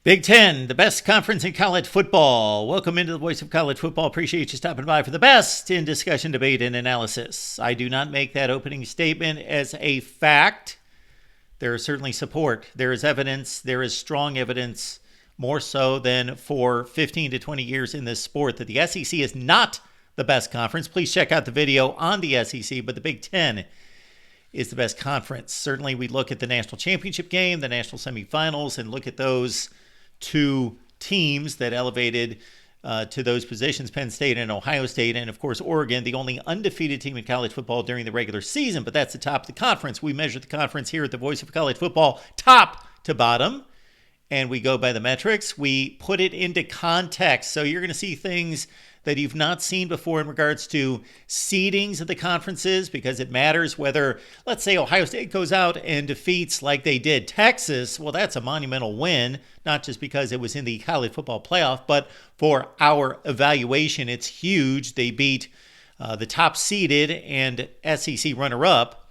Big Ten, the best conference in college football. Welcome into the Voice of College Football. Appreciate you stopping by for the best in discussion, debate, and analysis. I do not make that opening statement as a fact. There is certainly support. There is evidence. There is strong evidence, more so than for 15 to 20 years in this sport, that the SEC is not the best conference. Please check out the video on the SEC, but the Big Ten is the best conference. Certainly, we look at the national championship game, the national semifinals, and look at those two teams that elevated to those positions, Penn State and Ohio State, and of course Oregon, the only undefeated team in college football during the regular season, but that's the top of the conference. We measure the conference here at the Voice of College Football top to bottom, and we go by the metrics. We put it into context, so you're going to see things that you've not seen before in regards to seedings of the conferences, because it matters whether, let's say, Ohio State goes out and defeats, like they did, Texas. Well, that's a monumental win, not just because it was in the college football playoff, but for our evaluation, it's huge. They beat the top seeded and SEC runner-up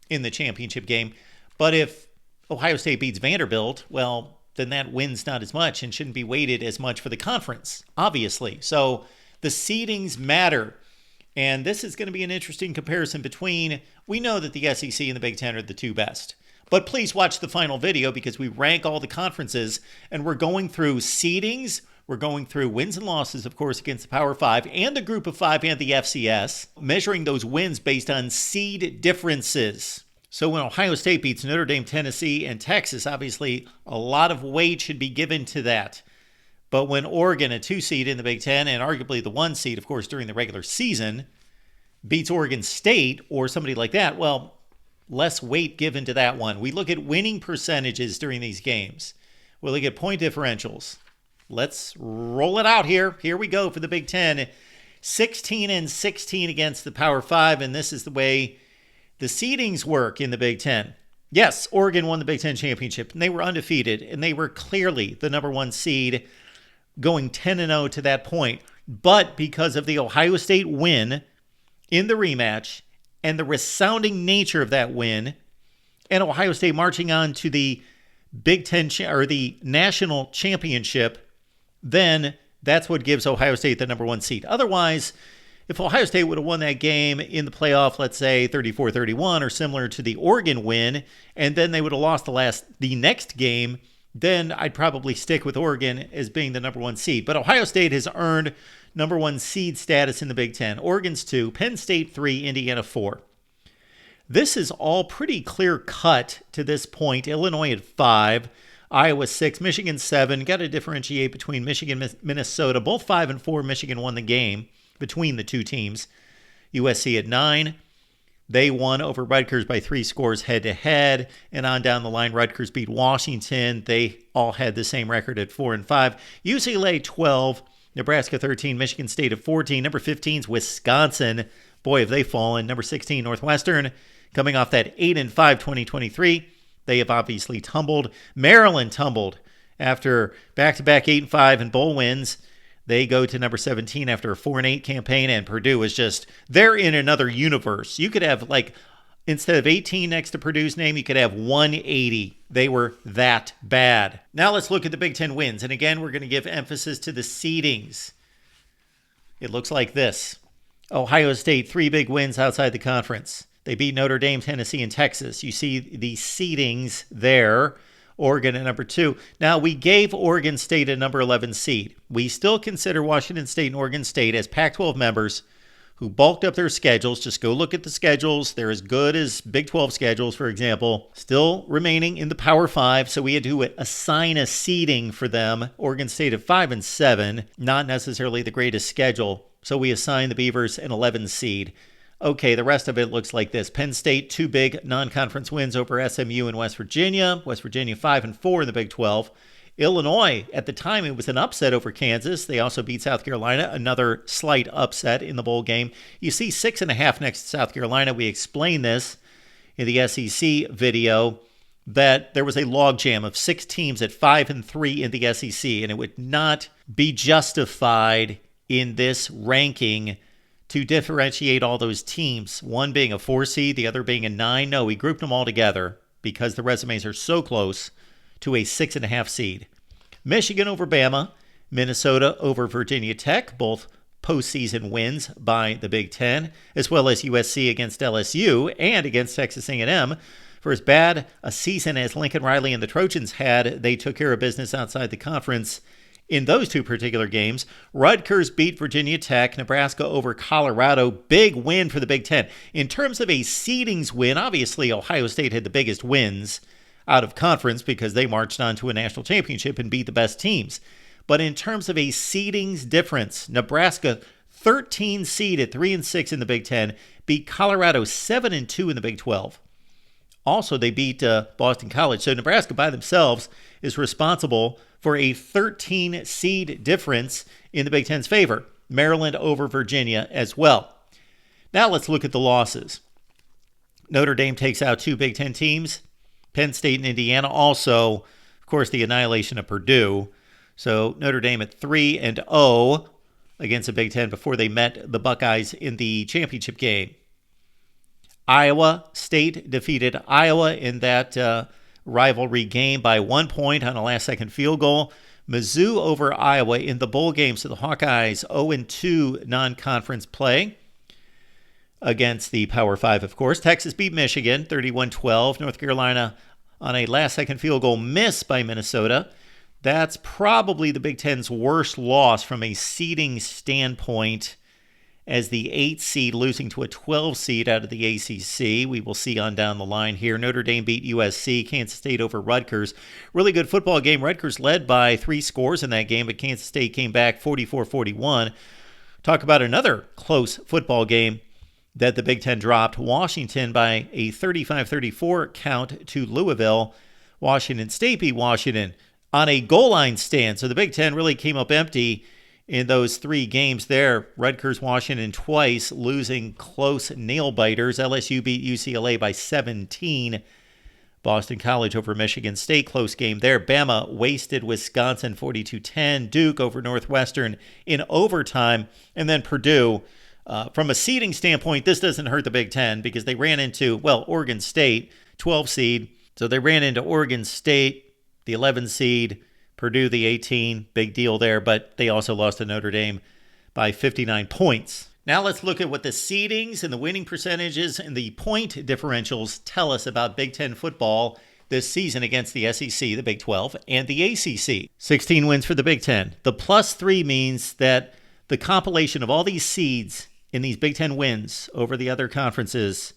in the championship game. But if Ohio State beats Vanderbilt, well, then that win's not as much and shouldn't be weighted as much for the conference, obviously. So the seedings matter, and this is going to be an interesting comparison between, we know that the SEC and the Big Ten are the two best, but please watch the final video because we rank all the conferences, and we're going through seedings, we're going through wins and losses, of course, against the Power Five and the Group of Five and the FCS, measuring those wins based on seed differences. So when Ohio State beats Notre Dame, Tennessee, and Texas, obviously a lot of weight should be given to that. But when Oregon, a 2 seed in the Big Ten, and arguably the 1 seed, of course, during the regular season, beats Oregon State or somebody like that, well, less weight given to that one. We look at winning percentages during these games. We look at point differentials. Let's roll it out here. Here we go for the Big Ten. 16-16 against the Power Five, and this is the way the seedings work in the Big Ten. Yes, Oregon won the Big Ten championship, and they were undefeated, and they were clearly the number 1 seed, going 10-0 to that point. But because of the Ohio State win in the rematch and the resounding nature of that win, and Ohio State marching on to the Big Ten or the national championship, then that's what gives Ohio State the number 1 seed. Otherwise, if Ohio State would have won that game in the playoff, let's say 34-31 or similar to the Oregon win, and then they would have lost the next game, then I'd probably stick with Oregon as being the number 1 seed. But Ohio State has earned number 1 seed status in the Big Ten. Oregon's 2, Penn State 3, Indiana 4. This is all pretty clear cut to this point. Illinois at 5, Iowa 6, Michigan 7. Got to differentiate between Michigan and Minnesota. Both 5 and 4. Michigan won the game between the two teams. USC at 9. They won over Rutgers by 3 scores head-to-head, and on down the line, Rutgers beat Washington. They all had the same record at 4 and 5. UCLA 12, Nebraska 13, Michigan State at 14. Number 15 is Wisconsin. Boy, have they fallen. Number 16, Northwestern, coming off that 8 and 5 2023. They have obviously tumbled. Maryland tumbled after back-to-back 8 and 5 and bowl wins. They go to number 17 after a 4-8 campaign, and Purdue is just, they're in another universe. You could have, like, instead of 18 next to Purdue's name, you could have 180. They were that bad. Now let's look at the Big Ten wins. And again, we're going to give emphasis to the seedings. It looks like this. Ohio State, 3 big wins outside the conference. They beat Notre Dame, Tennessee, and Texas. You see the seedings there. Oregon at number 2. Now, we gave Oregon State a number 11 seed. We still consider Washington State and Oregon State as Pac-12 members who bulked up their schedules. Just go look at the schedules. They're as good as Big 12 schedules, for example. Still remaining in the Power 5, so we had to assign a seeding for them. Oregon State at 5 and 7, not necessarily the greatest schedule, so we assigned the Beavers an 11 seed. Okay, the rest of it looks like this. Penn State, 2 big non-conference wins over SMU and West Virginia. West Virginia 5 and 4 in the Big 12. Illinois, at the time, it was an upset over Kansas. They also beat South Carolina, another slight upset in the bowl game. You see 6.5 next to South Carolina. We explained this in the SEC video, that there was a logjam of 6 teams at 5 and 3 in the SEC, and it would not be justified in this ranking to differentiate all those teams, one being a 4 seed, the other being a 9. No, we grouped them all together because the resumes are so close to a 6.5 seed. Michigan over Bama, Minnesota over Virginia Tech, both postseason wins by the Big Ten, as well as USC against LSU and against Texas A&M. For as bad a season as Lincoln Riley and the Trojans had, they took care of business outside the conference in those two particular games. Rutgers beat Virginia Tech, Nebraska over Colorado. Big win for the Big Ten. In terms of a seedings win, obviously Ohio State had the biggest wins out of conference because they marched on to a national championship and beat the best teams. But in terms of a seedings difference, Nebraska, 13 seed at 3-6 in the Big Ten, beat Colorado 7-2 in the Big 12. Also, they beat Boston College. So Nebraska by themselves is responsible for a 13 seed difference in the Big Ten's favor. Maryland over Virginia as well. Now let's look at the losses. Notre Dame takes out two Big Ten teams. Penn State and Indiana also, of course, the annihilation of Purdue. So Notre Dame at 3-0 against the Big Ten before they met the Buckeyes in the championship game. Iowa State defeated Iowa in that rivalry game by 1 point on a last-second field goal. Mizzou over Iowa in the bowl game. So the Hawkeyes 0-2 non-conference play against the Power 5, of course. Texas beat Michigan 31-12. North Carolina on a last-second field goal miss by Minnesota. That's probably the Big Ten's worst loss from a seeding standpoint, as the 8 seed losing to a 12 seed out of the ACC. We will see on down the line here. Notre Dame beat USC, Kansas State over Rutgers. Really good football game. Rutgers led by 3 scores in that game, but Kansas State came back 44-41. Talk about another close football game that the Big Ten dropped. Washington by a 35-34 count to Louisville. Washington State beat Washington on a goal line stand. So the Big Ten really came up empty in those 3 games there. Rutgers, Washington twice, losing close nail-biters. LSU beat UCLA by 17. Boston College over Michigan State, close game there. Bama wasted Wisconsin 42-10. Duke over Northwestern in overtime. And then Purdue, from a seeding standpoint, this doesn't hurt the Big Ten because they ran into, Oregon State, 12 seed. So they ran into Oregon State, the 11 seed, Purdue the 18, big deal there, but they also lost to Notre Dame by 59 points. Now let's look at what the seedings and the winning percentages and the point differentials tell us about Big Ten football this season against the SEC, the Big 12, and the ACC. 16 wins for the Big Ten. The +3 means that the compilation of all these seeds in these Big Ten wins over the other conferences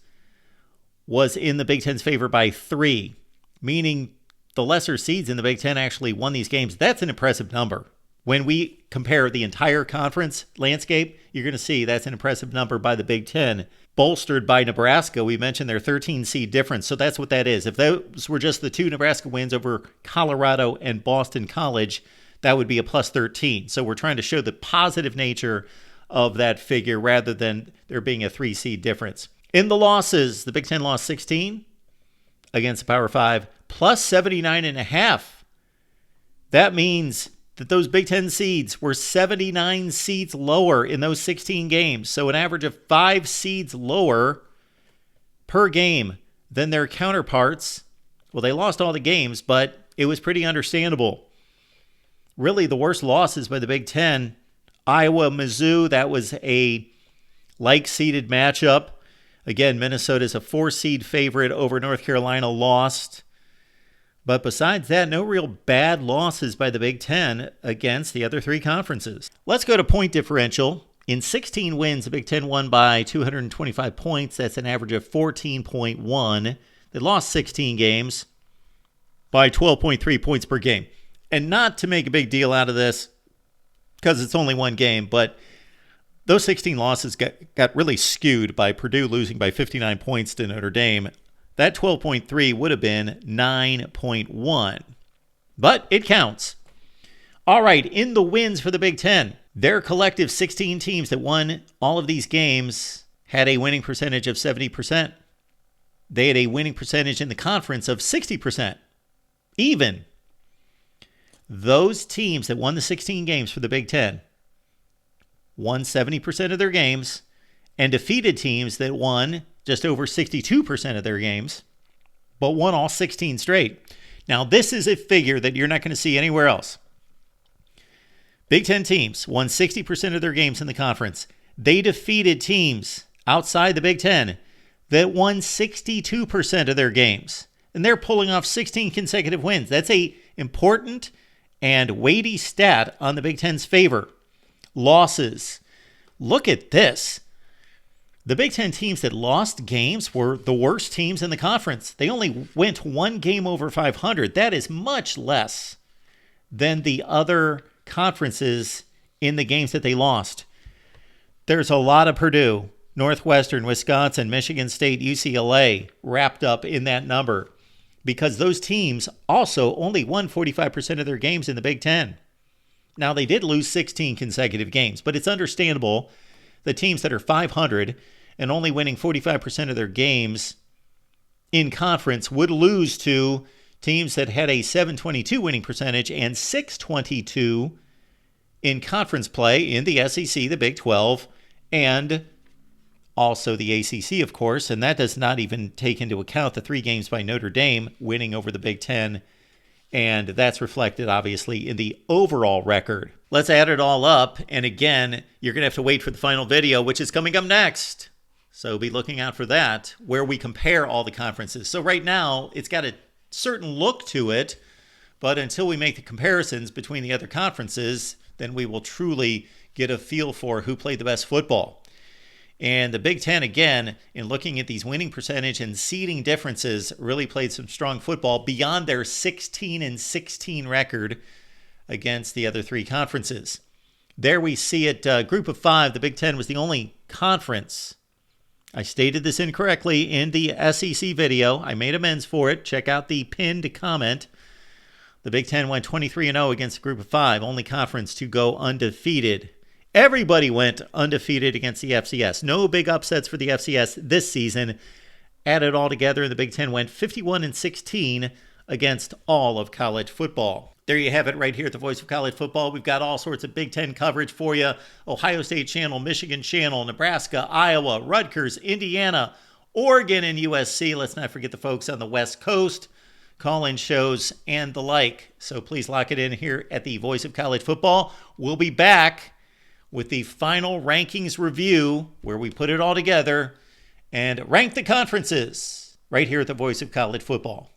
was in the Big Ten's favor by 3, meaning the lesser seeds in the Big Ten actually won these games. That's an impressive number. When we compare the entire conference landscape, you're going to see that's an impressive number by the Big Ten, bolstered by Nebraska. We mentioned their 13 seed difference, so that's what that is. If those were just the 2 Nebraska wins over Colorado and Boston College, that would be a +13. So we're trying to show the positive nature of that figure rather than there being a 3 seed difference. In the losses, the Big Ten lost 16 against the Power 5, +79.5. That means that those Big Ten seeds were 79 seeds lower in those 16 games. So an average of 5 seeds lower per game than their counterparts. Well, they lost all the games, but it was pretty understandable. Really, the worst losses by the Big Ten, Iowa, Mizzou, that was a like-seeded matchup. Again, Minnesota's a 4-seed favorite over North Carolina, lost. But besides that, no real bad losses by the Big Ten against the other 3 conferences. Let's go to point differential. In 16 wins, the Big Ten won by 225 points. That's an average of 14.1. They lost 16 games by 12.3 points per game. And not to make a big deal out of this, because it's only one game, but those 16 losses got really skewed by Purdue losing by 59 points to Notre Dame. That 12.3 would have been 9.1. But it counts. All right, in the wins for the Big Ten, their collective 16 teams that won all of these games had a winning percentage of 70%. They had a winning percentage in the conference of 60%. Even. Those teams that won the 16 games for the Big Ten won 70% of their games, and defeated teams that won just over 62% of their games, but won all 16 straight. Now, this is a figure that you're not going to see anywhere else. Big Ten teams won 60% of their games in the conference. They defeated teams outside the Big Ten that won 62% of their games. And they're pulling off 16 consecutive wins. That's a important and weighty stat on the Big Ten's favor. Losses. Look at this. The Big Ten teams that lost games were the worst teams in the conference. They only went one game over 500. That is much less than the other conferences in the games that they lost. There's a lot of Purdue, Northwestern, Wisconsin, Michigan State, UCLA wrapped up in that number because those teams also only won 45% of their games in the Big Ten. Now, they did lose 16 consecutive games, but it's understandable the teams that are 500 and only winning 45% of their games in conference would lose to teams that had a 722 winning percentage and 622 in conference play in the SEC, the Big 12, and also the ACC, of course. And that does not even take into account the 3 games by Notre Dame winning over the Big 10. And that's reflected, obviously, in the overall record. Let's add it all up. And again, you're going to have to wait for the final video, which is coming up next. So be looking out for that, where we compare all the conferences. So right now, it's got a certain look to it. But until we make the comparisons between the other conferences, then we will truly get a feel for who played the best football. And the Big Ten, again, in looking at these winning percentage and seeding differences, really played some strong football beyond their 16-16 record against the other 3 conferences. There we see it, group of 5, the Big Ten was the only conference. I stated this incorrectly in the SEC video. I made amends for it. Check out the pinned comment. The Big Ten went 23-0 against a group of 5, only conference to go undefeated. Everybody went undefeated against the FCS. No big upsets for the FCS this season. Add it all together, the Big Ten went 51-16 against all of college football. There you have it right here at the Voice of College Football. We've got all sorts of Big Ten coverage for you. Ohio State Channel, Michigan Channel, Nebraska, Iowa, Rutgers, Indiana, Oregon, and USC. Let's not forget the folks on the West Coast, call-in shows, and the like. So please lock it in here at the Voice of College Football. We'll be back with the final rankings review where we put it all together and rank the conferences right here at the Voice of College Football.